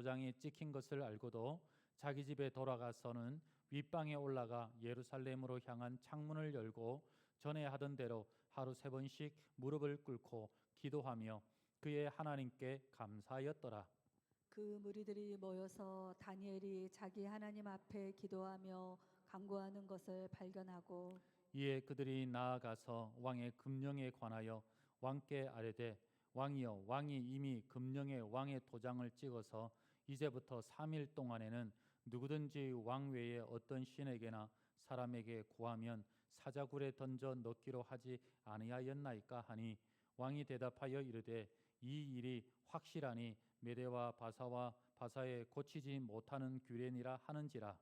도장이 찍힌 것을 알고도 자기 집에 돌아가서는 윗방에 올라가 예루살렘으로 향한 창문을 열고 전에 하던 대로 하루 3번씩 무릎을 꿇고 기도하며 그의 하나님께 감사하였더라. 그 무리들이 모여서 다니엘이 자기 하나님 앞에 기도하며 간구하는 것을 발견하고 이에 그들이 나아가서 왕의 금령에 관하여 왕께 아뢰되 왕이여, 왕이 이미 금령에 왕의 도장을 찍어서 이제부터 3일 동안에는 누구든지 왕 외에 어떤 신에게나 사람에게 구하면 사자굴에 던져 넣기로 하지 아니하였나이까 하니 왕이 대답하여 이르되 이 일이 확실하니 메대와 바사와 바사에 고치지 못하는 규례니라 하는지라.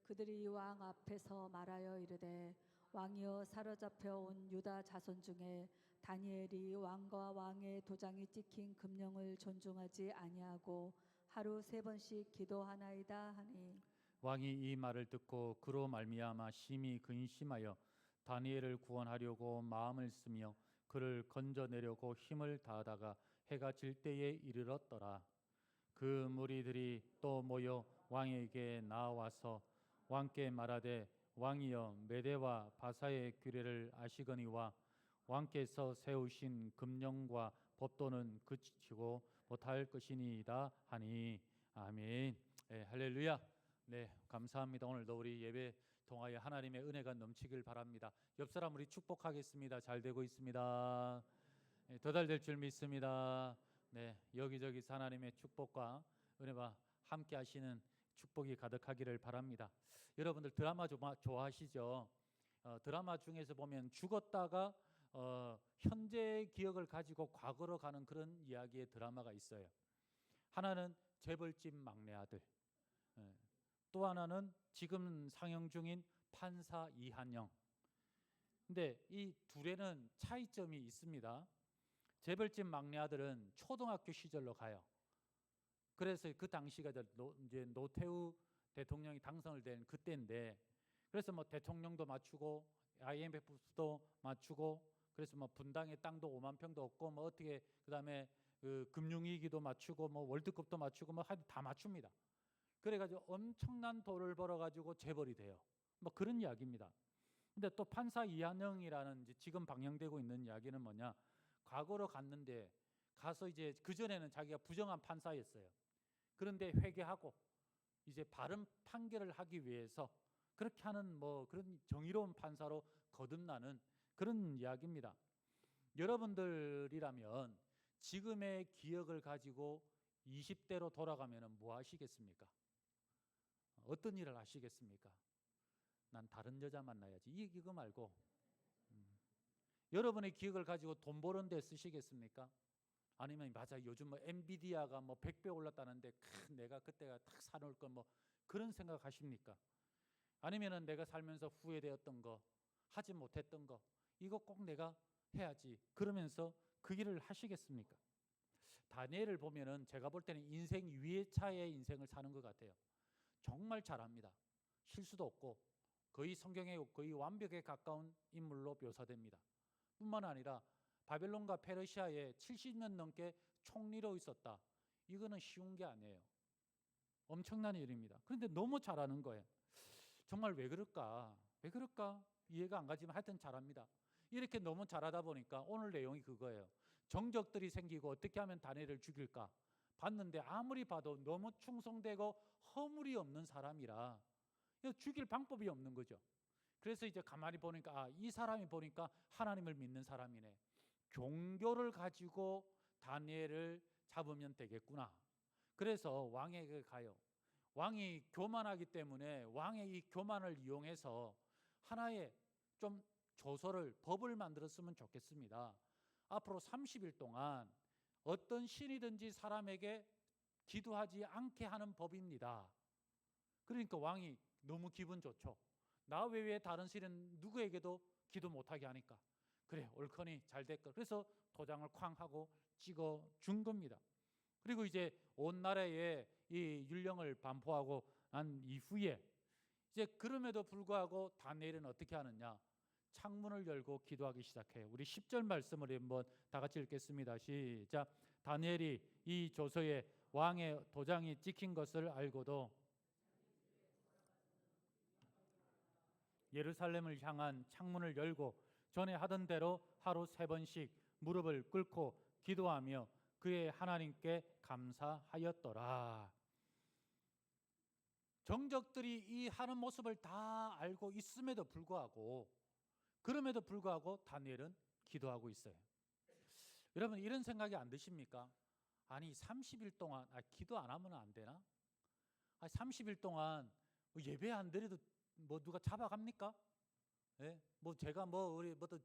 그들이 왕 앞에서 말하여 이르되 왕이여, 사로잡혀 온 유다 자손 중에 다니엘이 왕과 왕의 도장이 찍힌 금령을 존중하지 아니하고 하루 3번씩 기도하나이다 하니 왕이 이 말을 듣고 그로 말미암아 심히 근심하여 다니엘을 구원하려고 마음을 쓰며 그를 건져내려고 힘을 다하다가 해가 질 때에 이르렀더라. 그 무리들이 또 모여 왕에게 나와서 왕께 말하되 왕이여, 메대와 바사의 규례를 아시거니와 왕께서 세우신 금령과 법도는 그치고 못할 것이니이다 하니 아멘. 할렐루야. 네, 감사합니다. 오늘도 우리 예배 통하여 하나님의 은혜가 넘치길 바랍니다. 옆 사람 우리 축복하겠습니다. 잘 되고 있습니다. 더달될 줄 믿습니다. 네, 여기저기 하나님의 축복과 은혜와 함께 하시는 축복이 가득하기를 바랍니다. 여러분들 드라마 좋아하시죠? 드라마 중에서 보면 죽었다가 현재의 기억을 가지고 과거로 가는 그런 이야기의 드라마가 있어요. 하나는 재벌집 막내 아들, 또 하나는 지금 상영 중인 판사 이한영. 근데 이 둘에는 차이점이 있습니다. 재벌집 막내 아들은 초등학교 시절로 가요. 그래서 그 당시가 이제 노태우 대통령이 당선을 된 그때인데, 그래서 뭐 대통령도 맞추고 IMF도 맞추고, 그래서 뭐 분당에 땅도 5만 평도 없고 뭐 어떻게 그다음에 그 금융위기도 맞추고 뭐 월드컵도 맞추고 뭐 하여튼 다 맞춥니다. 그래가지고 엄청난 돈을 벌어가지고 재벌이 돼요. 뭐 그런 이야기입니다. 근데 또 판사 이한영이라는 지금 방영되고 있는 이야기는 뭐냐? 과거로 갔는데 가서 이제 그 전에는 자기가 부정한 판사였어요. 그런데 회개하고 이제 바른 판결을 하기 위해서 그렇게 하는 뭐 그런 정의로운 판사로 거듭나는 그런 이야기입니다. 여러분들이라면 지금의 기억을 가지고 20대로 돌아가면 뭐 하시겠습니까? 어떤 일을 하시겠습니까? 난 다른 여자 만나야지. 이거 말고 여러분의 기억을 가지고 돈 버는 데 쓰시겠습니까? 아니면 맞아, 요즘 뭐 엔비디아가 뭐 100배 올랐다는데 내가 그때가 딱 사놓을 걸 뭐 그런 생각 하십니까? 아니면은 내가 살면서 후회되었던 거, 하지 못했던 거, 이거 꼭 내가 해야지 그러면서 그 일을 하시겠습니까? 다니엘을 보면은 제가 볼 때는 인생 위에차의 인생을 사는 것 같아요. 정말 잘합니다. 실수도 없고 거의 성경에 거의 완벽에 가까운 인물로 묘사됩니다. 뿐만 아니라 바벨론과 페르시아에 70년 넘게 총리로 있었다. 이거는 쉬운 게 아니에요. 엄청난 일입니다. 그런데 너무 잘하는 거예요. 정말 왜 그럴까? 왜 그럴까? 이해가 안 가지만 하여튼 잘합니다. 이렇게 너무 잘하다 보니까 오늘 내용이 그거예요. 정적들이 생기고 어떻게 하면 다니엘을 죽일까? 봤는데 아무리 봐도 너무 충성되고 허물이 없는 사람이라 죽일 방법이 없는 거죠. 그래서 이제 가만히 보니까 이 사람이 보니까 하나님을 믿는 사람이네. 종교를 가지고 다니엘을 잡으면 되겠구나. 그래서 왕에게 가요. 왕이 교만하기 때문에 왕의 이 교만을 이용해서 하나의 좀 조서를, 법을 만들었으면 좋겠습니다. 앞으로 30일 동안 어떤 신이든지 사람에게 기도하지 않게 하는 법입니다. 그러니까 왕이 너무 기분 좋죠. 나 외에 다른 신은 누구에게도 기도 못하게 하니까 그래, 옳거니 잘 됐고, 그래서 도장을 쾅 하고 찍어 준 겁니다. 그리고 이제 온 나라에 이 율령을 반포하고 난 이후에 이제 그럼에도 불구하고 다니엘은 어떻게 하느냐? 창문을 열고 기도하기 시작해요. 우리 10절 말씀을 한번 다 같이 읽겠습니다. 시작. 다니엘이 이 조서에 왕의 도장이 찍힌 것을 알고도 예루살렘을 향한 창문을 열고 전에 하던 대로 하루 3번씩 무릎을 꿇고 기도하며 그의 하나님께 감사하였더라. 정적들이 이 하는 모습을 다 알고 있음에도 불구하고, 그럼에도 불구하고 다니엘은 기도하고 있어요. 여러분, 이런 생각이 안 드십니까? 아니 30일 동안 기도 안 하면 안 되나? 30일 동안 예배 안 드려도 뭐 누가 잡아갑니까? 예? 뭐 제가 우리 또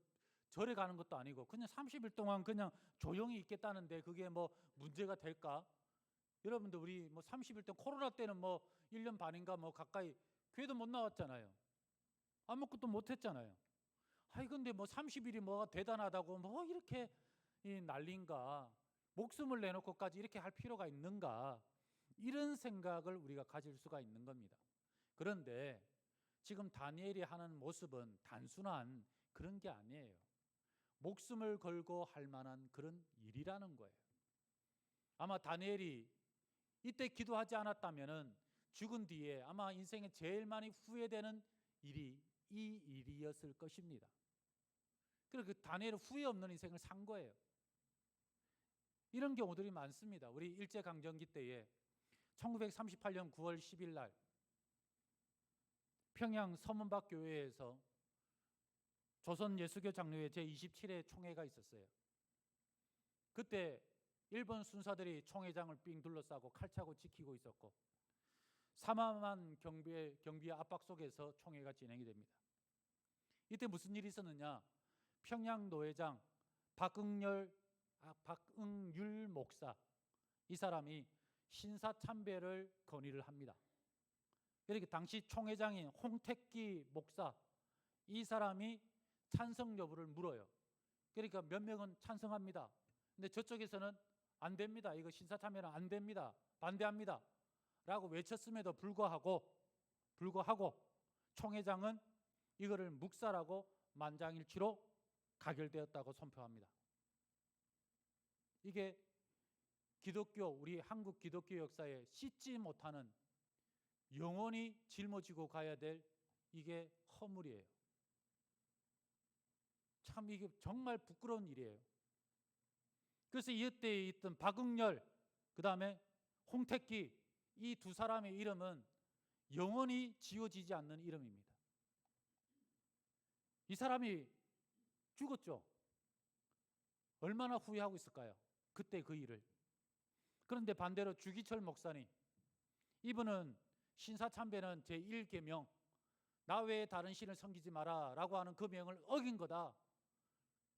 절에 가는 것도 아니고 그냥 30일 동안 그냥 조용히 있겠다는데 그게 뭐 문제가 될까? 여러분들, 우리 30일 동안 코로나 때는 1년 반인가 가까이 교회도 못 나왔잖아요. 아무것도 못 했잖아요. 근데 30일이 뭐가 대단하다고 이렇게 난린가? 목숨을 내놓고까지 이렇게 할 필요가 있는가? 이런 생각을 우리가 가질 수가 있는 겁니다. 그런데 지금 다니엘이 하는 모습은 단순한 그런 게 아니에요. 목숨을 걸고 할 만한 그런 일이라는 거예요. 아마 다니엘이 이때 기도하지 않았다면은 죽은 뒤에 아마 인생에 제일 많이 후회되는 일이 이 일이었을 것입니다. 그래서 그 다니엘은 후회 없는 인생을 산 거예요. 이런 경우들이 많습니다. 우리 일제강점기 때에 1938년 9월 10일 날 평양 서문박 교회에서 조선 예수교 장로회 제27회 총회가 있었어요. 그때 일본 순사들이 총회장을 삥 둘러싸고 칼차고 지키고 있었고 삼엄한 경비의 압박 속에서 총회가 진행이 됩니다. 이때 무슨 일이 있었느냐? 평양 노회장 박응률 목사, 이 사람이 신사참배를 건의를 합니다. 그러니까 당시 총회장인 홍택기 목사, 이 사람이 찬성 여부를 물어요. 그러니까 몇 명은 찬성합니다. 근데 저쪽에서는 안 됩니다. 이거 신사참배는 안 됩니다. 반대합니다. 라고 외쳤음에도 불구하고 총회장은 이거를 묵살하고 만장일치로 가결되었다고 선포합니다. 이게 우리 한국 기독교 역사에 씻지 못하는, 영원히 짊어지고 가야 될 이게 허물이에요. 참 이게 정말 부끄러운 일이에요. 그래서 이때 있던 박응렬, 그 다음에 홍택기, 이 두 사람의 이름은 영원히 지워지지 않는 이름입니다. 이 사람이 죽었죠. 얼마나 후회하고 있을까요? 그때 그 일을. 그런데 반대로 주기철 목사님, 이분은 신사참배는 제1계명, 나 외에 다른 신을 섬기지 마라 라고 하는 그 명을 어긴 거다.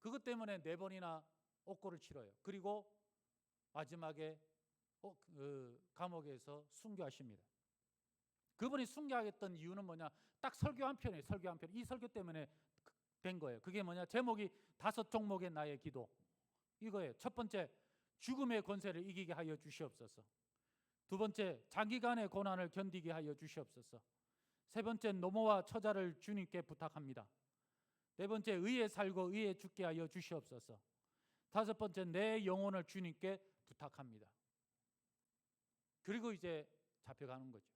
그것 때문에 4번이나 옥고를 치러요. 그리고 마지막에 감옥에서 순교하십니다. 그분이 순교하겠던 이유는 뭐냐? 딱 설교 한 편이에요. 설교 한 편. 이 설교 때문에 된 거예요. 그게 뭐냐? 제목이 5종목의 나의 기도, 이거예요. 첫 번째, 죽음의 권세를 이기게 하여 주시옵소서. 두 번째, 장기간의 고난을 견디게 하여 주시옵소서. 세 번째, 노모와 처자를 주님께 부탁합니다. 네 번째, 의에 살고 의에 죽게 하여 주시옵소서. 다섯 번째, 내 영혼을 주님께 부탁합니다. 그리고 이제 잡혀가는 거죠.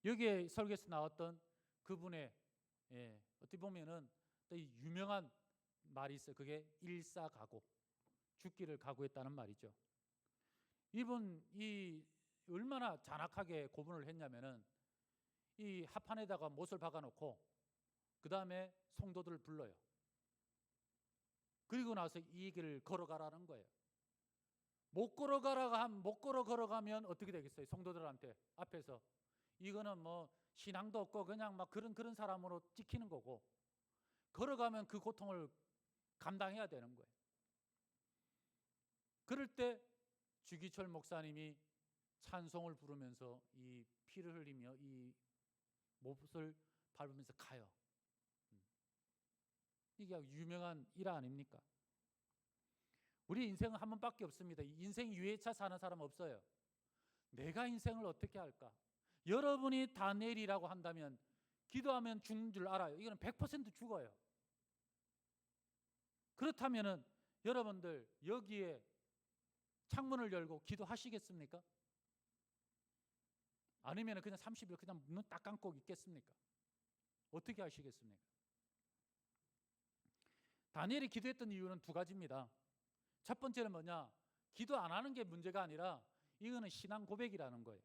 여기에 설교에서 나왔던 그분의 어떻게 보면은 또 유명한 말이 있어요. 그게 일사각오, 죽기를 각오했다는 말이죠. 이분이 얼마나 잔악하게 고분을 했냐면은 이 합판에다가 못을 박아놓고 그 다음에 성도들을 불러요. 그리고 나서 이 얘기를 걸어가라는 거예요. 못 걸어가면 어떻게 되겠어요? 성도들한테 앞에서 이거는 신앙도 없고 그냥 그런 사람으로 찍히는 거고, 걸어가면 그 고통을 감당해야 되는 거예요. 그럴 때 주기철 목사님이 찬송을 부르면서 이 피를 흘리며 이 몹을 밟으면서 가요. 이게 유명한 일화 아닙니까? 우리 인생은 한 번밖에 없습니다. 인생 유해차 사는 사람 없어요. 내가 인생을 어떻게 할까? 여러분이 다니엘이라고 한다면 기도하면 죽는 줄 알아요. 이거는 100% 죽어요. 그렇다면은 여러분들 여기에 창문을 열고 기도하시겠습니까? 아니면 그냥 30일 그냥 눈 딱 감고 있겠습니까? 어떻게 하시겠습니까? 다니엘이 기도했던 이유는 두 가지입니다. 첫 번째는 뭐냐? 기도 안 하는 게 문제가 아니라 이거는 신앙 고백이라는 거예요.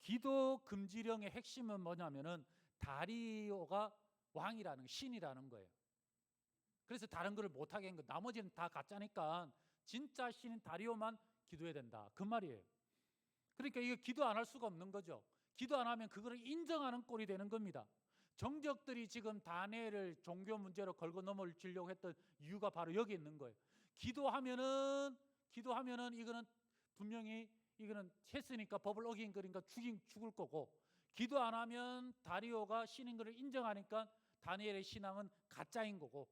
기도 금지령의 핵심은 뭐냐면은 다리오가 왕이라는 신이라는 거예요. 그래서 다른 거를 못하게 한 거. 나머지는 다 가짜니까 진짜 신인 다리오만 기도해야 된다. 그 말이에요. 그러니까 이거 기도 안 할 수가 없는 거죠. 기도 안 하면 그거를 인정하는 꼴이 되는 겁니다. 정적들이 지금 다니엘을 종교 문제로 걸고 넘어지려고 했던 이유가 바로 여기 있는 거예요. 기도하면은 이거는 분명히 이거는 했으니까 법을 어긴 거니까 죽을 거고, 기도 안 하면 다리오가 신인 것을 인정하니까 다니엘의 신앙은 가짜인 거고,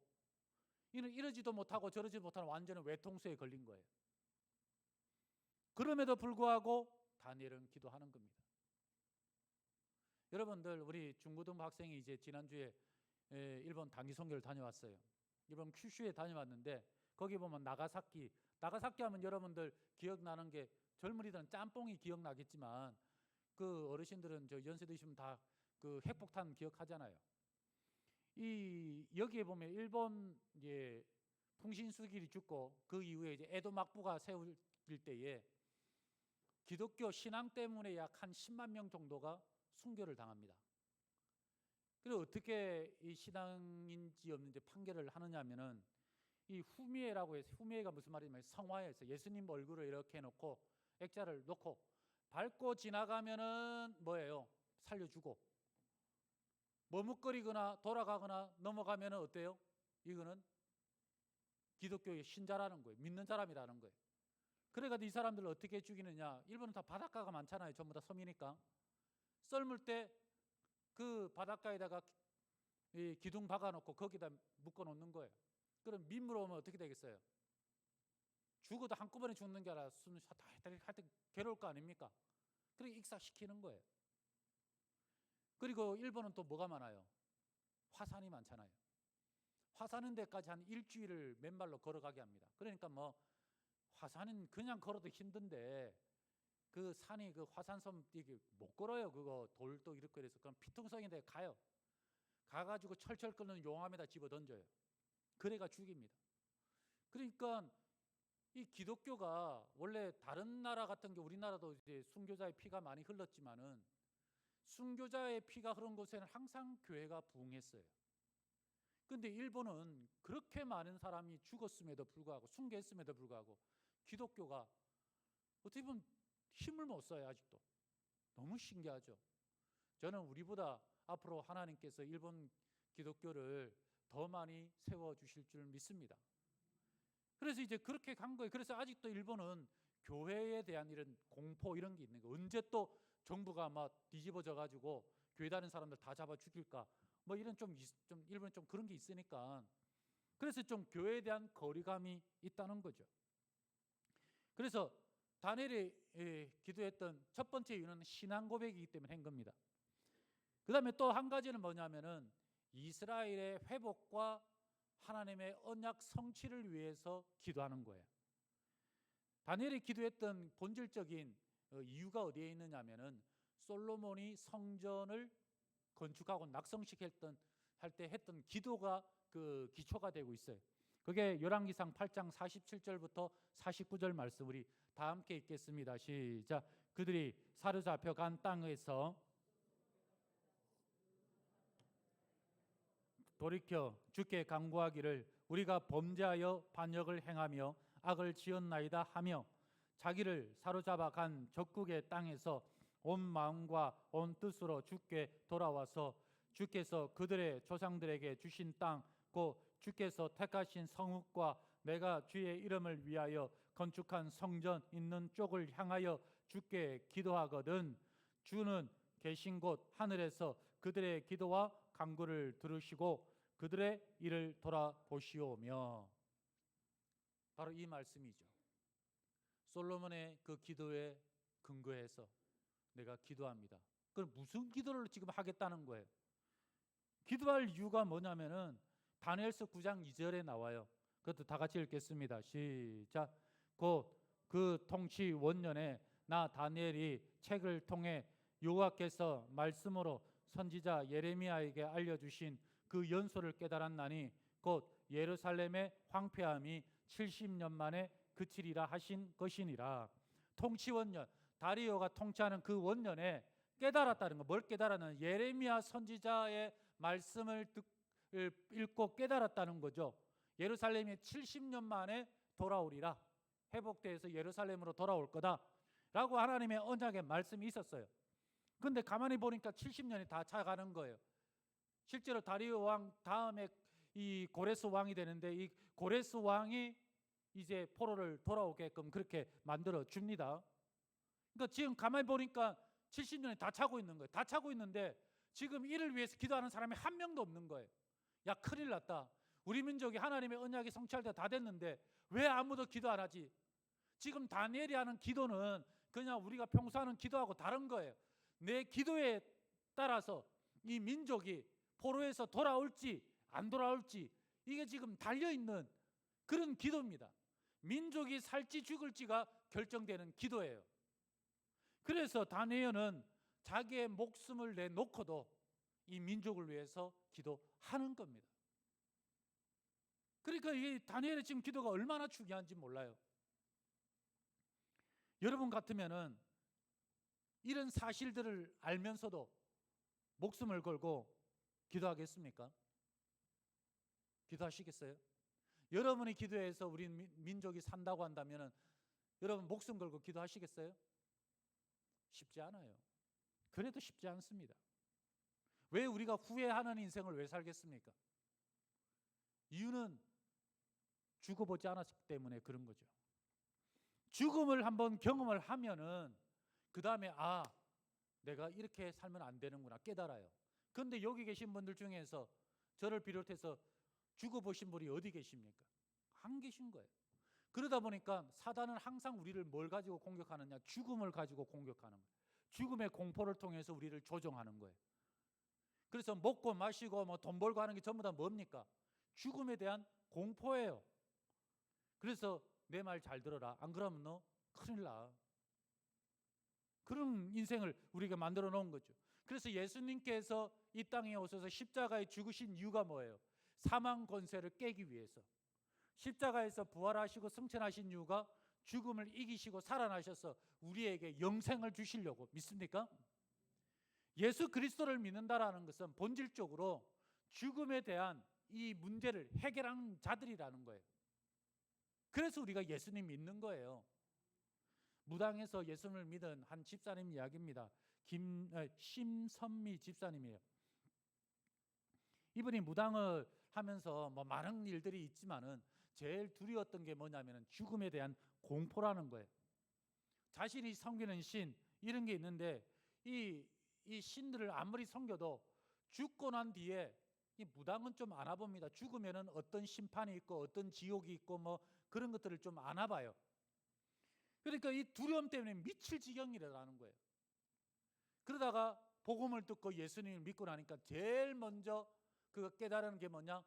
이는 이러지도 못하고 저러지도 못하는 완전한 외통수에 걸린 거예요. 그럼에도 불구하고 다니엘은 기도하는 겁니다. 여러분들, 우리 중고등부 학생이 이제 지난주에 일본 단기 선교를 다녀왔어요. 일본 큐슈에 다녀왔는데 거기 보면 나가사키 하면 여러분들 기억나는 게, 젊은이들은 짬뽕이 기억나겠지만 그 어르신들은 저 연세 드시면 다 그 핵폭탄 기억하잖아요. 이 여기에 보면 일본 이제 풍신수길이 죽고 그 이후에 이제 에도 막부가 세워질 때에 기독교 신앙 때문에 약 한 10만 명 정도가 순교를 당합니다. 그리고 어떻게 이 신앙인지 없는지 판결을 하느냐면은 이 후미에라고 해서, 후미에가 무슨 말이냐면 성화에서 예수님 얼굴을 이렇게 해놓고 액자를 놓고 밟고 지나가면은 뭐예요? 살려주고, 머뭇거리거나 돌아가거나 넘어가면은 어때요? 이거는 기독교의 신자라는 거예요. 믿는 사람이라는 거예요. 그래가지고 이 사람들을 어떻게 죽이느냐? 일본은 다 바닷가가 많잖아요. 전부 다 섬이니까. 썰물 때 그 바닷가에다가 이 기둥 박아놓고 거기다 묶어놓는 거예요. 그럼 민물 오면 어떻게 되겠어요? 죽어도 한꺼번에 죽는 게 아니라 하여튼 괴로울 거 아닙니까? 그렇게 익사시키는 거예요. 그리고 일본은 또 뭐가 많아요? 화산이 많잖아요. 화산인 데까지 한 일주일을 맨발로 걸어가게 합니다. 그러니까 뭐 화산은 그냥 걸어도 힘든데 그 산이 그 화산섬 이게 못 걸어요. 그거 돌도 이렇게 해서 그럼 피통성인데 가요. 가가지고 철철 끓는 용암에다 집어 던져요. 그래가 죽입니다. 그러니까 이 기독교가 원래 다른 나라 같은 게, 우리나라도 이제 순교자의 피가 많이 흘렀지만은 순교자의 피가 흐른 곳에는 항상 교회가 부흥했어요. 근데 일본은 그렇게 많은 사람이 죽었음에도 불구하고, 순교했음에도 불구하고 기독교가 어떻게 보면 힘을 못 써요. 아직도. 너무 신기하죠. 저는 우리보다 앞으로 하나님께서 일본 기독교를 더 많이 세워주실 줄 믿습니다. 그래서 이제 그렇게 간 거예요. 그래서 아직도 일본은 교회에 대한 이런 공포 이런 게 있는 거예요. 언제 또 정부가 막 뒤집어져 가지고 교회 다니는 사람들 다 잡아 죽일까, 뭐 이런 좀 일본은 좀 그런 게 있으니까, 그래서 좀 교회에 대한 거리감이 있다는 거죠. 그래서 다니엘이 기도했던 첫 번째 이유는 신앙 고백이기 때문에 한 겁니다. 그 다음에 또 한 가지는 뭐냐면은 이스라엘의 회복과 하나님의 언약 성취를 위해서 기도하는 거예요. 다니엘이 기도했던 본질적인 이유가 어디에 있느냐면은 솔로몬이 성전을 건축하고 낙성시켰던 할 때 했던 기도가 그 기초가 되고 있어요. 그게 열왕기상 8장 47절부터 49절 말씀 우리 다 함께 읽겠습니다. 시작. 그들이 사로잡혀 간 땅에서 돌이켜 주께 간구하기를 우리가 범죄하여 반역을 행하며 악을 지었나이다 하며 자기를 사로잡아 간 적국의 땅에서 온 마음과 온 뜻으로 주께 돌아와서 주께서 그들의 조상들에게 주신 땅 곧 주께서 택하신 성읍과 내가 주의 이름을 위하여 건축한 성전 있는 쪽을 향하여 주께 기도하거든 주는 계신 곳 하늘에서 그들의 기도와 간구를 들으시고 그들의 일을 돌아보시오며. 바로 이 말씀이죠. 솔로몬의 그 기도에 근거해서 내가 기도합니다. 그럼 무슨 기도를 지금 하겠다는 거예요? 기도할 이유가 뭐냐면은 다니엘서 9장 2절에 나와요. 그것도 다 같이 읽겠습니다. 시작. 곧 그 통치 원년에 나 다니엘이 책을 통해 여호와께서 말씀으로 선지자 예레미야에게 알려주신 그 연소를 깨달았나니 곧 예루살렘의 황폐함이 70년 만에 그치리라 하신 것이니라. 통치 원년, 다리오가 통치하는 그 원년에 깨달았다는 거. 뭘 깨달았느냐? 예레미야 선지자의 말씀을 읽고 깨달았다는 거죠. 예루살렘이 70년 만에 돌아오리라. 회복돼서 예루살렘으로 돌아올 거다라고 하나님의 언약의 말씀이 있었어요. 근데 가만히 보니까 70년이 다 차가는 거예요. 실제로 다리오 왕 다음에 이 고레스 왕이 되는데, 이 고레스 왕이 이제 포로를 돌아오게끔 그렇게 만들어 줍니다. 그러니까 지금 가만히 보니까 70년이 다 차고 있는 거예요. 다 차고 있는데 지금 이를 위해서 기도하는 사람이 한 명도 없는 거예요. 야, 큰일 났다. 우리 민족이 하나님의 언약이 성취할 때 다 됐는데 왜 아무도 기도 안 하지? 지금 다니엘이 하는 기도는 그냥 우리가 평소 하는 기도하고 다른 거예요. 내 기도에 따라서 이 민족이 포로에서 돌아올지 안 돌아올지 이게 지금 달려있는 그런 기도입니다. 민족이 살지 죽을지가 결정되는 기도예요. 그래서 다니엘은 자기의 목숨을 내놓고도 이 민족을 위해서 기도하는 겁니다. 그러니까 이 다니엘의 지금 기도가 얼마나 중요한지 몰라요. 여러분 같으면은 이런 사실들을 알면서도 목숨을 걸고 기도하겠습니까? 기도하시겠어요? 여러분이 기도해서 우리 민족이 산다고 한다면은 여러분 목숨 걸고 기도하시겠어요? 쉽지 않아요. 그래도 쉽지 않습니다. 왜 우리가 후회하는 인생을 왜 살겠습니까? 이유는 죽어보지 않았기 때문에 그런 거죠. 죽음을 한번 경험을 하면은 그 다음에 내가 이렇게 살면 안 되는구나 깨달아요. 그런데 여기 계신 분들 중에서 저를 비롯해서 죽어보신 분이 어디 계십니까? 안 계신 거예요. 그러다 보니까 사단은 항상 우리를 뭘 가지고 공격하느냐? 죽음을 가지고 공격하는 거예요. 죽음의 공포를 통해서 우리를 조종하는 거예요. 그래서 먹고 마시고 뭐 돈 벌고 하는 게 전부 다 뭡니까? 죽음에 대한 공포예요. 그래서 내 말 잘 들어라. 안 그러면 너 큰일 나. 그런 인생을 우리가 만들어 놓은 거죠. 그래서 예수님께서 이 땅에 오셔서 십자가에 죽으신 이유가 뭐예요? 사망 권세를 깨기 위해서. 십자가에서 부활하시고 승천하신 이유가 죽음을 이기시고 살아나셔서 우리에게 영생을 주시려고. 믿습니까? 예수 그리스도를 믿는다라는 것은 본질적으로 죽음에 대한 이 문제를 해결하는 자들이라는 거예요. 그래서 우리가 예수님 믿는 거예요. 무당에서 예수님을 믿은 한 집사님 이야기입니다. 심선미 집사님이에요. 이분이 무당을 하면서 뭐 많은 일들이 있지만은 제일 두려웠던 게 뭐냐면은 죽음에 대한 공포라는 거예요. 자신이 섬기는 신 이런 게 있는데 이 신들을 아무리 섬겨도 죽고 난 뒤에 이 무당은 좀 알아봅니다. 죽으면은 어떤 심판이 있고 어떤 지옥이 있고 뭐 그런 것들을 좀 알아봐요. 그러니까 이 두려움 때문에 미칠 지경이라는 거예요. 그러다가 복음을 듣고 예수님을 믿고 나니까 제일 먼저 그가 깨달은 게 뭐냐?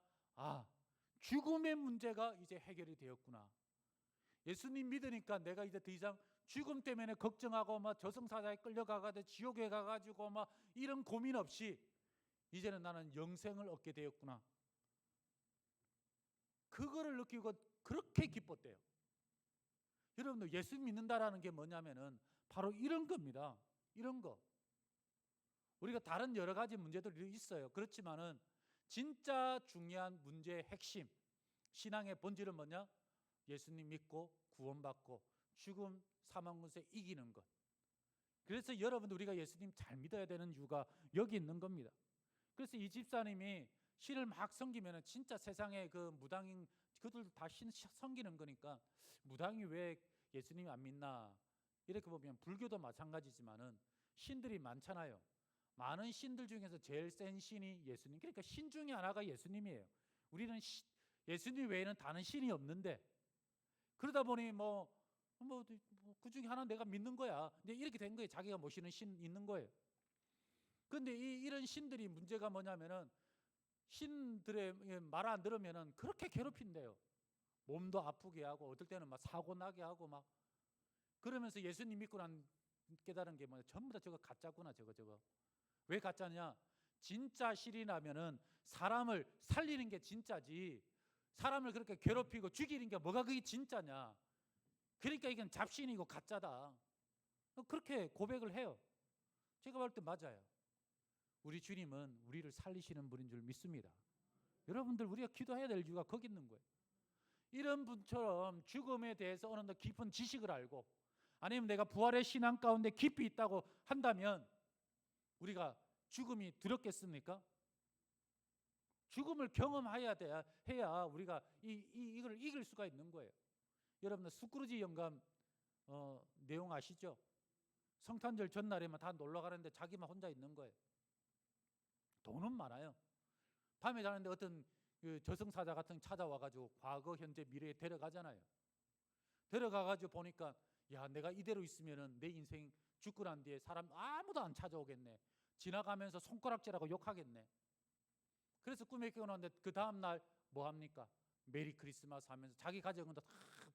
죽음의 문제가 이제 해결이 되었구나. 예수님 믿으니까 내가 이제 더 이상 죽음 때문에 걱정하고 막 저승사자에 끌려가가지고 지옥에 가가지고 막 이런 고민 없이 이제는 나는 영생을 얻게 되었구나. 그거를 느끼고 그렇게 기뻤대요. 여러분들 예수 믿는다라는 게 뭐냐면은 바로 이런 겁니다. 이런 거. 우리가 다른 여러 가지 문제들이 있어요. 그렇지만은 진짜 중요한 문제의 핵심, 신앙의 본질은 뭐냐? 예수님 믿고 구원받고 죽음 사망 권세 이기는 것. 그래서 여러분 우리가 예수님 잘 믿어야 되는 이유가 여기 있는 겁니다. 그래서 이 집사님이 신을 막 섬기면은 진짜 세상에 그 무당인 그들도 다 신 섬기는 거니까 무당이 왜 예수님 안 믿나? 이렇게 보면 불교도 마찬가지지만은 신들이 많잖아요. 많은 신들 중에서 제일 센 신이 예수님. 그러니까 신 중에 하나가 예수님이에요. 우리는 예수님 외에는 다른 신이 없는데 그러다 보니 그 중에 하나 내가 믿는 거야. 이제 이렇게 된 거예요. 자기가 모시는 신 있는 거예요. 그런데 이런 신들이 문제가 뭐냐면은 신들의 말 안 들으면은 그렇게 괴롭힌대요. 몸도 아프게 하고 어떨 때는 막 사고 나게 하고 막 그러면서 예수님 믿고 난 깨달은 게 뭐냐, 전부 다 저거 가짜구나. 저거 왜 가짜냐? 진짜 실이 나면은 사람을 살리는 게 진짜지, 사람을 그렇게 괴롭히고 죽이는 게 뭐가 그게 진짜냐. 그러니까 이건 잡신이고 가짜다. 그렇게 고백을 해요. 제가 볼 때 맞아요. 우리 주님은 우리를 살리시는 분인 줄 믿습니다. 여러분들, 우리가 기도해야 될 이유가 거기 있는 거예요. 이런 분처럼 죽음에 대해서 어느 정도 깊은 지식을 알고, 아니면 내가 부활의 신앙 가운데 깊이 있다고 한다면 우리가 죽음이 두렵겠습니까? 죽음을 경험해야 해야 우리가 이걸 이길 수가 있는 거예요. 여러분들 스크루지 영감 내용 아시죠? 성탄절 전날에만 다 놀러 가는데 자기만 혼자 있는 거예요. 돈은 많아요. 밤에 자는데 어떤 그 저승사자 같은 찾아와가지고 과거, 현재, 미래에 데려가잖아요. 데려가가지고 보니까, 야, 내가 이대로 있으면은 내 인생 죽고 난 뒤에 사람 아무도 안 찾아오겠네. 지나가면서 손가락질하고 욕하겠네. 그래서 꿈에 깨어났는데 그 다음날 뭐 합니까? 메리 크리스마스 하면서 자기 가정도 다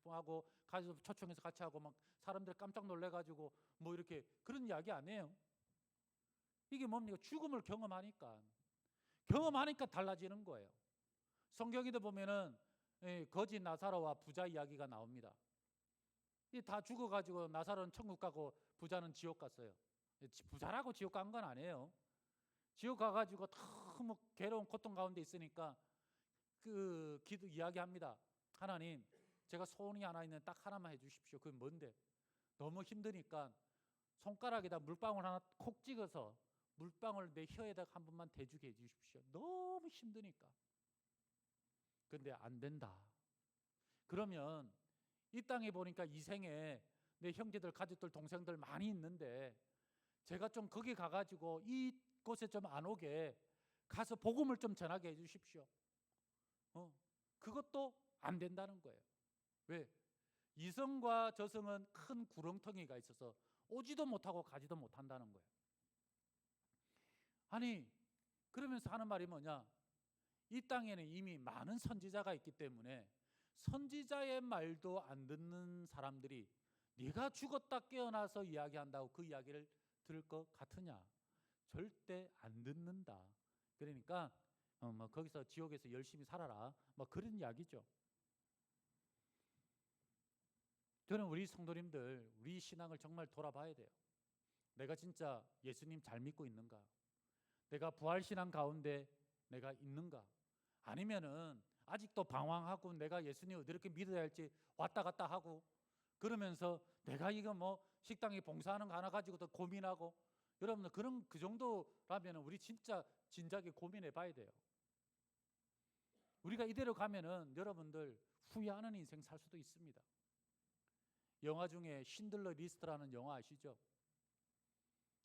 하고 가족 초청해서 같이 하고 막 사람들 깜짝 놀래가지고 뭐 이렇게 그런 이야기 안 해요. 이게 뭡니까? 죽음을 경험하니까 달라지는 거예요. 성경에도 보면은 거지 나사로와 부자 이야기가 나옵니다. 이 다 죽어가지고 나사로는 천국 가고 부자는 지옥 갔어요. 부자라고 지옥 간 건 아니에요. 지옥 가가지고 너무 괴로운 고통 가운데 있으니까 그 기도 이야기합니다. 하나님, 제가 소원이 하나 있는데 딱 하나만 해주십시오. 그건 뭔데? 너무 힘드니까 손가락에다 물방울 하나 콕 찍어서 물방울 내 혀에다가 한 번만 대주게 해주십시오. 너무 힘드니까. 근데 안 된다. 그러면 이 땅에 보니까 이 생에 내 형제들, 가족들, 동생들 많이 있는데 제가 좀 거기 가가지고 이곳에 좀 안 오게 가서 복음을 좀 전하게 해주십시오. 그것도 안 된다는 거예요. 왜? 이성과 저성은 큰 구렁텅이가 있어서 오지도 못하고 가지도 못한다는 거예요. 아니, 그러면서 하는 말이 뭐냐? 이 땅에는 이미 많은 선지자가 있기 때문에 선지자의 말도 안 듣는 사람들이 네가 죽었다 깨어나서 이야기한다고 그 이야기를 들을 것 같으냐? 절대 안 듣는다. 그러니까 뭐 거기서 지옥에서 열심히 살아라, 뭐 그런 이야기죠. 저는 우리 성도님들, 우리 신앙을 정말 돌아봐야 돼요. 내가 진짜 예수님 잘 믿고 있는가? 내가 부활신앙 가운데 내가 있는가? 아니면은 아직도 방황하고 내가 예수님 어떻게 믿어야 할지 왔다 갔다 하고 그러면서 내가 이거 뭐 식당에 봉사하는 거 하나 가지고도 고민하고, 여러분들 그 정도라면 우리 진짜 진작에 고민해 봐야 돼요. 우리가 이대로 가면은 여러분들 후회하는 인생 살 수도 있습니다. 영화 중에 신들러 리스트라는 영화 아시죠?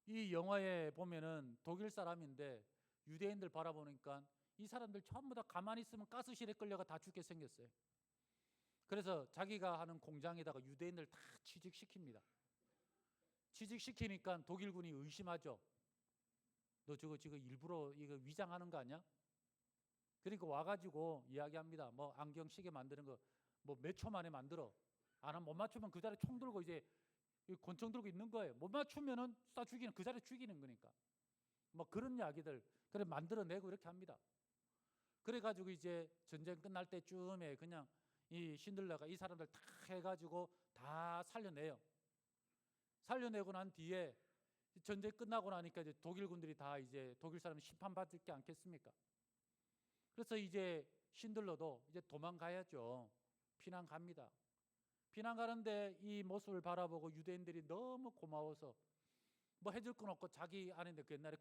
이 영화에 보면은 독일 사람인데 유대인들 바라보니까 이 사람들 전부 다 가만히 있으면 가스실에 끌려가 다 죽게 생겼어요. 그래서 자기가 하는 공장에다가 유대인들 다 취직시킵니다. 취직시키니까 독일군이 의심하죠. 너 저거 지금 일부러 이거 위장하는 거 아니야? 그러니까 와가지고 이야기합니다. 뭐 안경, 시계 만드는 거 뭐 몇 초 만에 만들어. 안 하면 못 맞추면 그 자리에 총 들고 이제 권총 들고 있는 거예요. 못 맞추면은 쏴 죽이는, 그 자리에 죽이는 거니까. 뭐 그런 이야기들 그래 만들어내고 이렇게 합니다. 그래가지고 이제 전쟁 끝날 때쯤에 그냥 이 신들러가 이 사람들 다 해가지고 다 살려내요. 살려내고 난 뒤에 전쟁 끝나고 나니까 이제 독일군들이 다 이제 독일 사람 심판받을 게 않겠습니까? 그래서 이제 신들러도 이제 도망가야죠. 피난 갑니다. 피난 가는데 이 모습을 바라보고 유대인들이 너무 고마워서 뭐 해줄 건 없고 자기 아는데 그 옛날에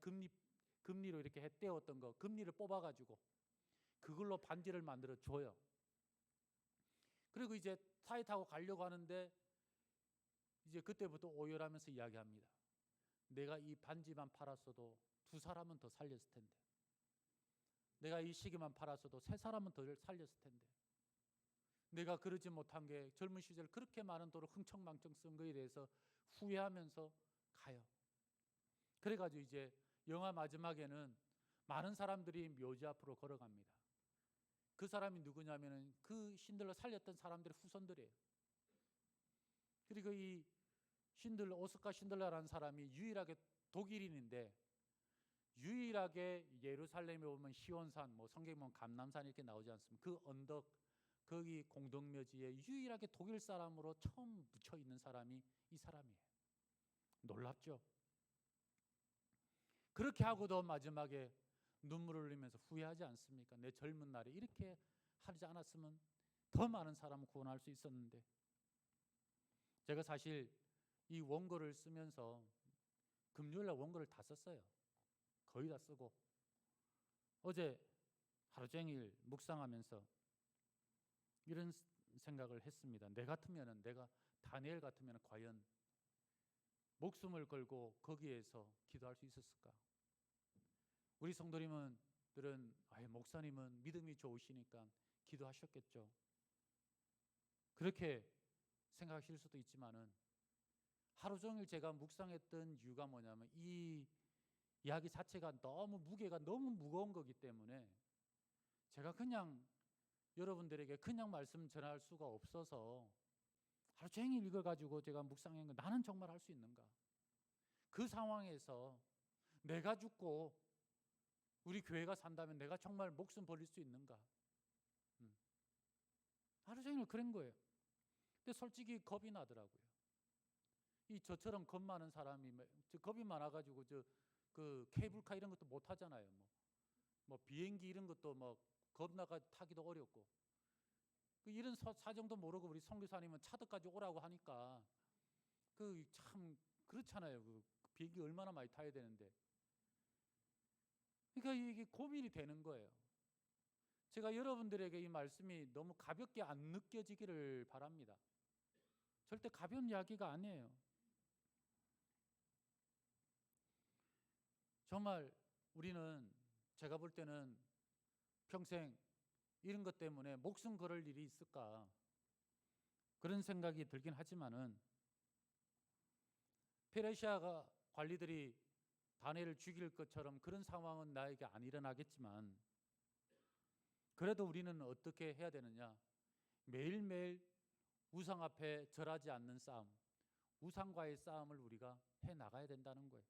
금리로 이렇게 떼었던 거 금리를 뽑아가지고 그걸로 반지를 만들어 줘요. 그리고 이제 차에 타고 가려고 하는데 이제 그때부터 오열하면서 이야기합니다. 내가 이 반지만 팔았어도 2사람은 더 살렸을 텐데, 내가 이 시계만 팔았어도 3사람은 더 살렸을 텐데, 내가 그러지 못한 게 젊은 시절 그렇게 많은 돈을 흥청망청 쓴 거에 대해서 후회하면서 가요. 그래가지고 이제 영화 마지막에는 많은 사람들이 묘지 앞으로 걸어갑니다. 그 사람이 누구냐면은 그 신들러 살렸던 사람들의 후손들이에요. 그리고 이 오스카 신들러라는 사람이 유일하게 독일인인데 유일하게 예루살렘에 오면 시온산, 뭐 성경에 보면 감람산 이렇게 나오지 않습니까? 그 언덕 거기 공동묘지에 유일하게 독일 사람으로 처음 묻혀 있는 사람이 이 사람이에요. 놀랍죠? 그렇게 하고도 마지막에 눈물을 흘리면서 후회하지 않습니까? 내 젊은 날에 이렇게 하지 않았으면 더 많은 사람을 구원할 수 있었는데. 제가 사실 이 원고를 쓰면서 금요일날 원고를 다 썼어요. 거의 다 쓰고 어제 하루 종일 묵상하면서 이런 생각을 했습니다. 내가 다니엘 같으면 과연 목숨을 걸고 거기에서 기도할 수 있었을까? 우리 성도님들은 목사님은 믿음이 좋으시니까 기도하셨겠죠. 그렇게 생각하실 수도 있지만은 하루 종일 제가 묵상했던 이유가 뭐냐면 이 이야기 자체가 무게가 너무 무거운 거기 때문에 제가 그냥 여러분들에게 그냥 말씀 전할 수가 없어서 하루 종일 읽어가지고 제가 묵상한 거 나는 정말 할 수 있는가? 그 상황에서 내가 죽고 우리 교회가 산다면 내가 정말 목숨 버릴 수 있는가? 하루 종일 그런 거예요. 근데 솔직히 겁이 나더라고요. 저처럼 겁 많은 사람이 겁이 많아가지고 그 케이블카 이런 것도 못 하잖아요. 뭐 비행기 이런 것도 뭐 겁나가 타기도 어렵고 이런 사정도 모르고 우리 선교사님은 차도까지 오라고 하니까 참 그렇잖아요. 비행기 얼마나 많이 타야 되는데. 그러니까 이게 고민이 되는 거예요. 제가 여러분들에게 이 말씀이 너무 가볍게 안 느껴지기를 바랍니다. 절대 가벼운 이야기가 아니에요. 정말 우리는 제가 볼 때는 평생 이런 것 때문에 목숨 걸을 일이 있을까 그런 생각이 들긴 하지만은 페르시아 관리들이 다니엘을 죽일 것처럼 그런 상황은 나에게 안 일어나겠지만 그래도 우리는 어떻게 해야 되느냐? 매일매일 우상 앞에 절하지 않는 싸움, 우상과의 싸움을 우리가 해 나가야 된다는 거예요.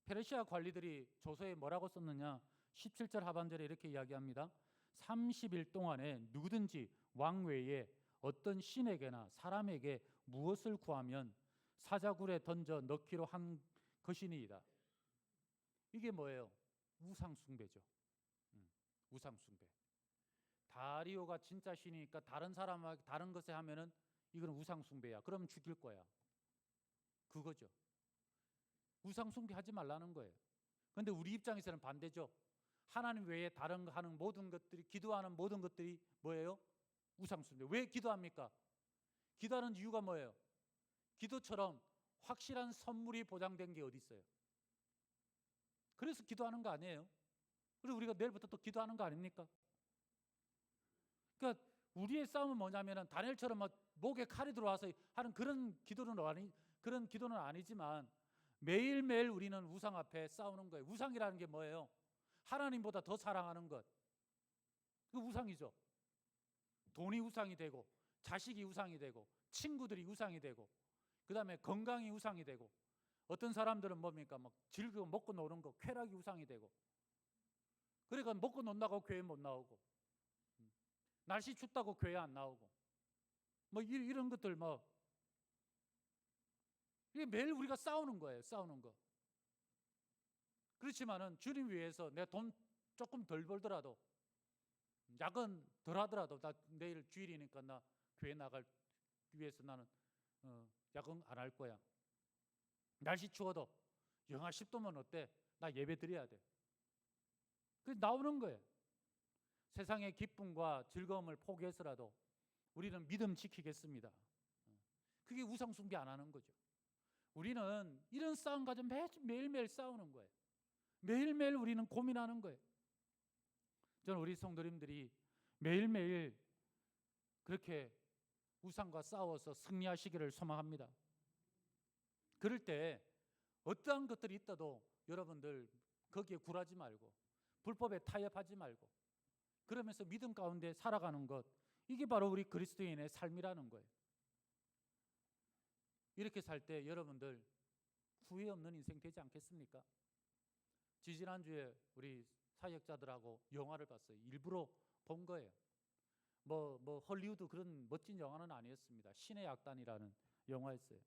페르시아 관리들이 조서에 뭐라고 썼느냐? 17절 하반절에 이렇게 이야기합니다. 30일 동안에 누구든지 왕 외에 어떤 신에게나 사람에게 무엇을 구하면 사자굴에 던져 넣기로 한 것이니이다. 이게 뭐예요? 우상 숭배죠. 우상 숭배. 다리오가 진짜 신이니까 다른 사람에게 다른 것에 하면은 이건 우상 숭배야. 그러면 죽일 거야. 그거죠. 우상 숭배하지 말라는 거예요. 그런데 우리 입장에서는 반대죠. 하나님 외에 다른 거 하는 모든 것들이 기도하는 모든 것들이 뭐예요? 우상 숭배. 왜 기도합니까? 기도하는 이유가 뭐예요? 기도처럼 확실한 선물이 보장된 게 어디 있어요? 그래서 기도하는 거 아니에요? 그리고 우리가 내일부터 또 기도하는 거 아닙니까? 그러니까 우리의 싸움은 뭐냐면은 다니엘처럼 목에 칼이 들어와서 하는 그런 기도는 아니지만 매일매일 우리는 우상 앞에 싸우는 거예요. 우상이라는 게 뭐예요? 하나님보다 더 사랑하는 것. 그 우상이죠. 돈이 우상이 되고 자식이 우상이 되고 친구들이 우상이 되고 그다음에 건강이 우상이 되고 어떤 사람들은 뭡니까? 즐거워 먹고 노는 거 쾌락이 우상이 되고 그러니까 먹고 논다고 교회 못 나오고 날씨 춥다고 교회 안 나오고 이런 것들 이게 매일 우리가 싸우는 거예요. 싸우는 거. 그렇지만은 주님 위해서 내 돈 조금 덜 벌더라도 야근 덜 하더라도 나 내일 주일이니까 나 교회 나갈 위해서 나는 야근 안 할 거야. 날씨 추워도 영하 10도면 어때? 나 예배 드려야 돼. 그게 나오는 거예요. 세상의 기쁨과 즐거움을 포기해서라도 우리는 믿음 지키겠습니다. 그게 우상 숭배 안 하는 거죠. 우리는 이런 싸움 가지고 매일매일 싸우는 거예요. 매일매일 우리는 고민하는 거예요. 저는 우리 성도님들이 매일매일 그렇게 우상과 싸워서 승리하시기를 소망합니다. 그럴 때 어떠한 것들이 있어도 여러분들 거기에 굴하지 말고 불법에 타협하지 말고 그러면서 믿음 가운데 살아가는 것, 이게 바로 우리 그리스도인의 삶이라는 거예요. 이렇게 살 때 여러분들 후회 없는 인생 되지 않겠습니까? 지지난주에 우리 사역자들하고 영화를 봤어요. 일부러 본 거예요. 뭐 헐리우드 그런 멋진 영화는 아니었습니다. 신의 악단이라는 영화였어요.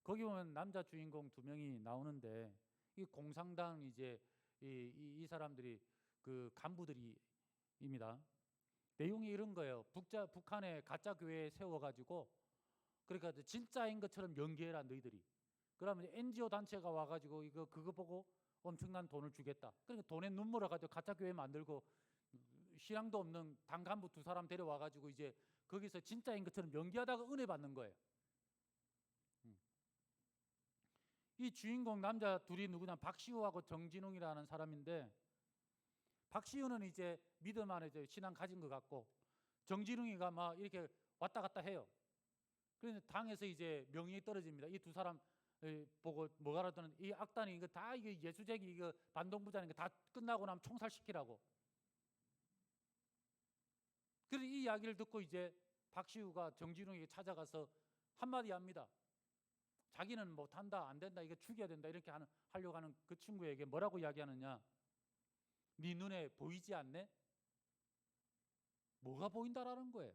거기 보면 남자 주인공 2명이 나오는데 이 공산당 이제 이 사람들이 그 간부들이입니다. 내용이 이런 거예요. 북한에 가짜 교회 세워가지고 그러니까 진짜인 것처럼 연기해라 너희들이. 그러면 NGO 단체가 와가지고 그거 보고 엄청난 돈을 주겠다. 그러니까 돈에 눈물을 가지고 가짜 교회 만들고 신앙도 없는 당 간부 2사람 데려와가지고 이제 거기서 진짜인 것처럼 연기하다가 은혜 받는 거예요. 이 주인공 남자 둘이 누구냐? 박시우하고 정진웅이라는 사람인데 박시우는 이제 믿음 안에 이제 신앙 가진 것 같고 정진웅이가 막 이렇게 왔다 갔다 해요. 그래서 당에서 이제 명예가 떨어집니다. 이 2사람 보고 뭐가 라더는 이 악단이 이거 다 이거 예수쟁이 이거 반동부자는 다 끝나고 나면 총살시키라고. 그래서 이 이야기를 듣고 이제 박시우가 정진웅에게 찾아가서 한마디 합니다. 자기는 못한다, 안 된다, 이거 죽여야 된다 이렇게 하려고 하는 그 친구에게 뭐라고 이야기하느냐? 네 눈에 보이지 않네? 뭐가 보인다라는 거예요?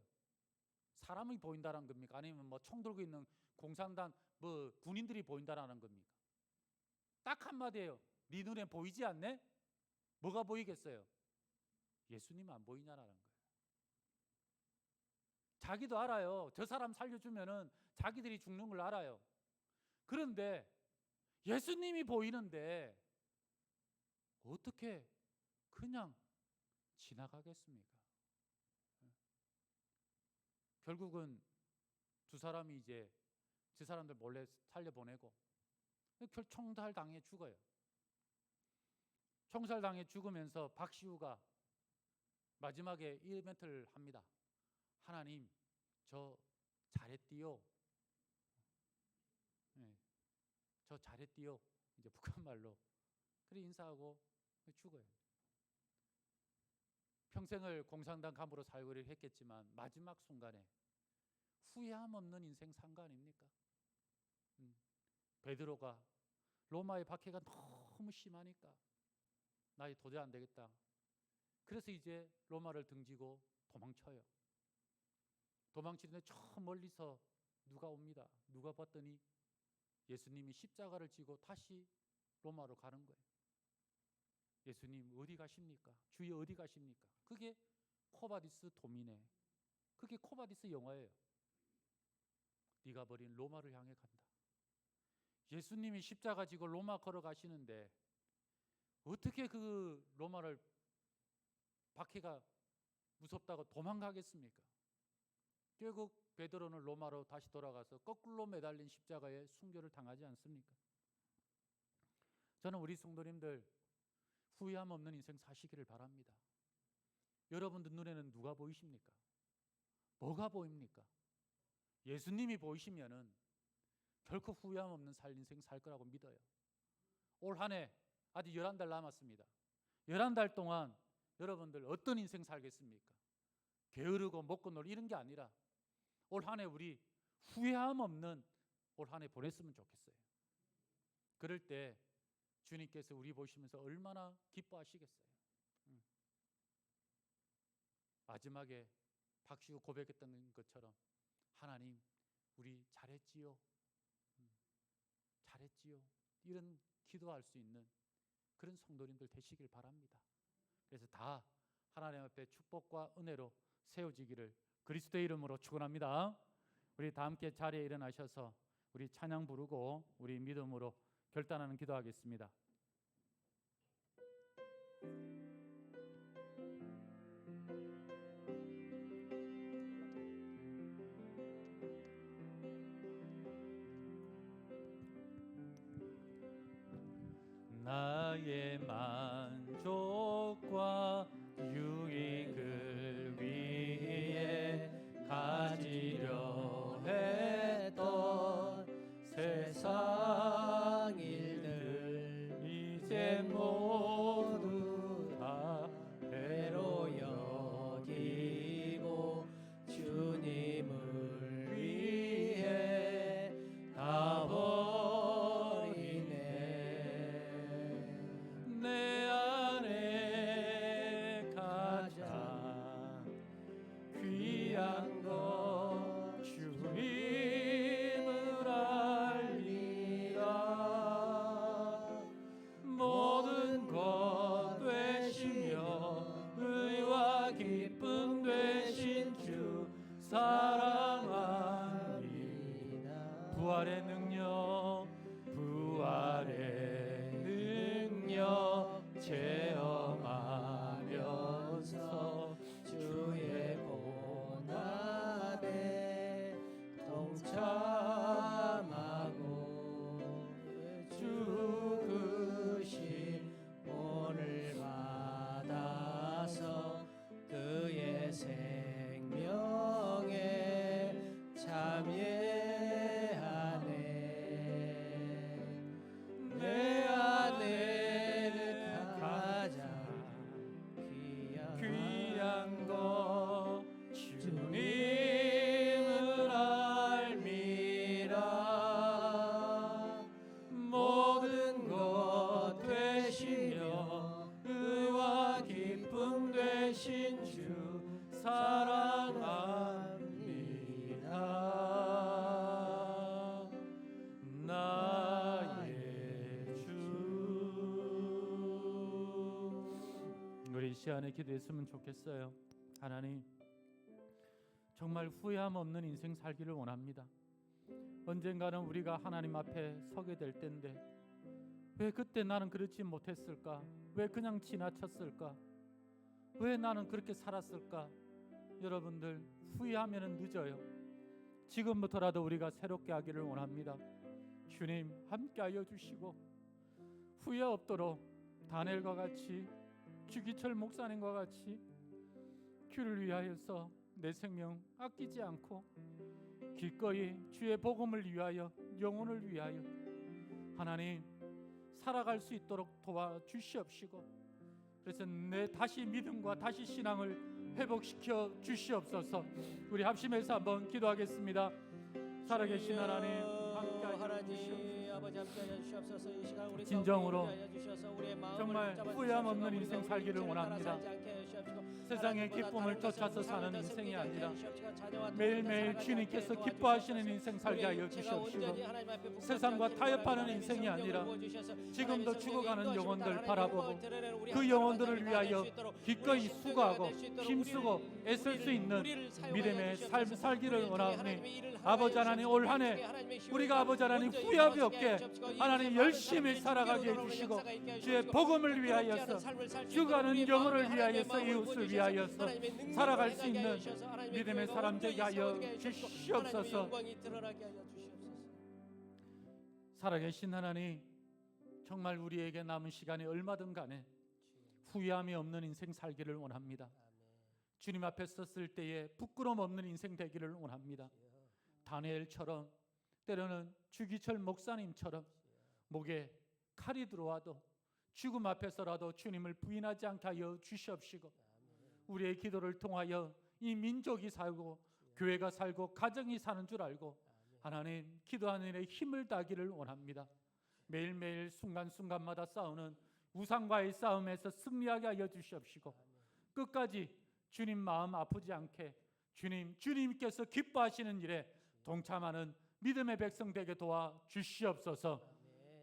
사람이 보인다라는 겁니까? 아니면 뭐 총 들고 있는 공산당 뭐 군인들이 보인다라는 겁니까? 딱 한마디예요. 네 눈에 보이지 않네? 뭐가 보이겠어요? 예수님 안 보이냐라는 거예요. 자기도 알아요. 저 사람 살려주면은 자기들이 죽는 걸 알아요. 그런데 예수님이 보이는데 어떻게 그냥 지나가겠습니까? 결국은 2사람이 이제 저 사람들 몰래 살려보내고 총살당해 죽어요. 총살당해 죽으면서 박시우가 마지막에 이 멘트를 합니다. 하나님, 저 잘했디요. 네, 저 잘했디요. 이제 북한말로. 그래 인사하고 죽어요. 평생을 공산당 간부로 살고 했겠지만 마지막 순간에 후회함 없는 인생 산 거 아닙니까? 베드로가 로마의 박해가 너무 심하니까 나 도저히 안 되겠다. 그래서 이제 로마를 등지고 도망쳐요. 도망치는데 저 멀리서 누가 옵니다. 누가 봤더니 예수님이 십자가를 지고 다시 로마로 가는 거예요. 예수님 어디 가십니까? 주여 어디 가십니까? 그게 코바디스 도미네. 그게 코바디스 영화예요. 네가 버린 로마를 향해 간다. 예수님이 십자가 지고 로마 걸어가시는데 어떻게 그 로마를 박해가 무섭다고 도망가겠습니까? 결국 베드로는 로마로 다시 돌아가서 거꾸로 매달린 십자가에 순교를 당하지 않습니까? 저는 우리 성도님들 후회함 없는 인생 사시기를 바랍니다. 여러분들 눈에는 누가 보이십니까? 뭐가 보입니까? 예수님이 보이시면은 결코 후회함 없는 인생 살 거라고 믿어요. 올 한 해 아직 11달 남았습니다. 11달 동안 여러분들 어떤 인생 살겠습니까? 게으르고 먹고 놀 이런 게 아니라 올 한 해 우리 후회함 없는 올 한 해 보냈으면 좋겠어요. 그럴 때 주님께서 우리 보시면서 얼마나 기뻐하시겠어요. 마지막에 박시우 고백했던 것처럼 하나님 우리 잘했지요. 잘했지요. 이런 기도할 수 있는 그런 성도님들 되시길 바랍니다. 그래서 다 하나님 앞에 축복과 은혜로 세워지기를 그리스도의 이름으로 축원합니다. 우리 다 함께 자리에 일어나셔서 우리 찬양 부르고 우리 믿음으로 결단하는 기도하겠습니다. 나의 만족과 유익을 위해 가지려 했던 세상 일들 이제 모두 다 배로 여기고 주님을 위해 시간에 기도했으면 좋겠어요. 하나님, 정말 후회함 없는 인생 살기를 원합니다. 언젠가는 우리가 하나님 앞에 서게 될 텐데 왜 그때 나는 그렇지 못했을까? 왜 그냥 지나쳤을까? 왜 나는 그렇게 살았을까? 여러분들, 후회하면 늦어요. 지금부터라도 우리가 새롭게 하기를 원합니다. 주님 함께하여 주시고 후회 없도록 다니엘과 같이, 주기철 목사님과 같이 주를 위하여서 내 생명 아끼지 않고 기꺼이 주의 복음을 위하여, 영혼을 위하여 하나님 살아갈 수 있도록 도와주시옵시고, 그래서 내 다시 믿음과 다시 신앙을 회복시켜 주시옵소서. 우리 합심해서 한번 기도하겠습니다. 살아계신 하나님, 함께하여 주시옵소서. 아버지 함께하여 주시옵소서. 이 시간 우리 진정으로 가운데 인도하여 주셔서 우리의 마음을 정말 붙잡아 후회함 없는 주시옵소서. 인생 우리가 살기를 우리 원합니다. 살지 않게 해 주시옵시고, 세상의 하나님보다 기쁨을 다른 것을 쫓아서 사는 사는 인생이 것을 아니라 믿게 해 주시옵시고, 자녀와 매일매일 살아가지 주님께서 않게 기뻐하시는 도와주시옵소서. 인생 살게 하여 우리의 육체가 주시옵시고, 온전히 하나님 앞에 부끄럽지 세상과 않게 타협하는 하나님의 인생이 성령을 아니라 부어주셔서 지금도 하나님의 죽어가는 성령의 영혼들 인도하심을 바라보고 하나님의 드러내는 우리 그 앞으로 영혼들을 살아가게 위하여 될 수 있도록, 기꺼이 우리의 수고하고 될 수 있도록 힘쓰고 우리를 애쓸 수 있는 우리를 사용하여 믿음의 삶 주시옵소서. 살기를 우리를 통해 원하오니 하나님의 일을 아버지 하여 하나님, 주시옵소서. 올 한 해 우리에게 하나님의 힘을 우리가 아버지 하나님 온전히 후회함이 임하시게 없게 하시옵시고, 이 하나님 세상 열심히 사람들이 살아가게 죽게 해주시고 역사가 있게 주의 하시옵시고, 복음을 부끄럽지 위하여서 않은 삶을 살수 있도록 죽어가는 우리의 영혼을 마음을 위하여서 하나님의 이웃을 마음을 위하여서 하나님의 능력을 살아갈 수 행하게 있는 하여 주셔서 하나님의 믿음의 교회가 사람 온전히 되게 하여 세워지게 하여 주시고, 주시옵소서. 하나님의 영광이 드러나게 하여 주시옵소서. 살아계신 하나님, 정말 우리에게 남은 시간이 얼마든 간에 후회함이 없는 인생 살기를 원합니다. 주님 앞에 섰을 때에 부끄러움 없는 인생 되기를 원합니다. 다니엘처럼, 때로는 주기철 목사님처럼 목에 칼이 들어와도 죽음 앞에서라도 주님을 부인하지 않게 하여 주시옵시고, 우리의 기도를 통하여 이 민족이 살고 교회가 살고 가정이 사는 줄 알고 하나님 기도하는 일에 힘을 다하기를 원합니다. 매일매일 순간순간마다 싸우는 우상과의 싸움에서 승리하게 하여 주시옵시고, 끝까지 주님 마음 아프지 않게 주님께서 기뻐하시는 일에 동참하는 믿음의 백성 되게 도와 주시옵소서.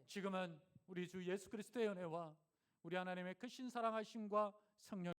지금은 우리 주 예수 그리스도의 은혜와 우리 하나님의 크신 사랑하심과 성령